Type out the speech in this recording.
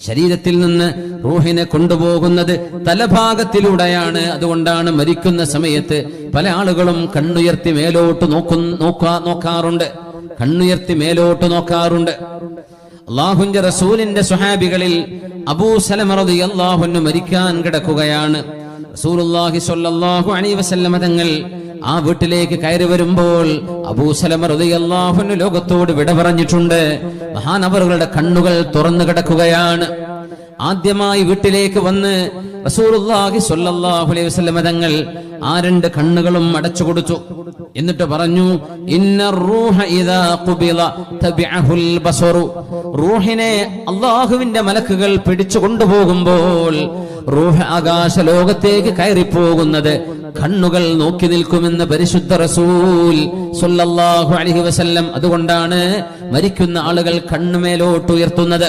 ശരീരത്തിൽ നിന്ന് റൂഹിനെ കൊണ്ടുപോകുന്നത് തലഭാഗത്തിലൂടെയാണ്. അതുകൊണ്ടാണ് മരിക്കുന്ന സമയത്ത് പല ആളുകളും കണ്ണുയർത്തി മേലോട്ട് നോക്കാറുണ്ട്. കണ്ണുയർത്തി മേലോട്ട് നോക്കാറുണ്ട്. അല്ലാഹുവിന്റെ റസൂലിന്റെ സ്വഹാബികളിൽ അബൂ സലമ റളിയല്ലാഹു അൻഹു മരിക്കാൻ കിടക്കുകയാണ്. റസൂലുള്ളാഹി സ്വല്ലല്ലാഹു അലൈഹി വസല്ലം തങ്ങൾ ആ വീട്ടിലേക്ക് കയറി വരുമ്പോൾ അബൂ സലമ റളിയല്ലാഹു അൻഹു ലോകത്തോട് വിട പറഞ്ഞിട്ടുണ്ട്. മഹാനവറുകളുടെ കണ്ണുകൾ തുറന്നു കിടക്കുകയാണ്. ആദ്യമായി വീട്ടിലേക്ക് വന്ന് റസൂലുള്ളാഹി സ്വല്ലല്ലാഹു അലൈഹി വസല്ലം തങ്ങൾ ആ രണ്ട് കണ്ണുകളും അടച്ചു കൊടുത്തു. എന്നിട്ട് പറഞ്ഞു, ഇന്നർ റൂഹ ഇദാ ഖുബില തബിഅഹുൽ ബസറു. റൂഹിനെ അല്ലാഹുവിന്റെ മലക്കുകൾ പിടിച്ചു കൊണ്ടുപോകുമ്പോൾ റൂഹ് ആകാശ ലോകത്തേക്ക് കയറിപ്പോകുന്നത് കണ്ണുകൾ നോക്കി നിൽക്കുമെന്ന് പരിശുദ്ധ റസൂൽ സ്വല്ലല്ലാഹു അലൈഹി വസല്ലം. അതുകൊണ്ടാണ് മരിക്കുന്ന ആളുകൾ കണ്ണുമേലോട്ട് ഉയർത്തുന്നത്.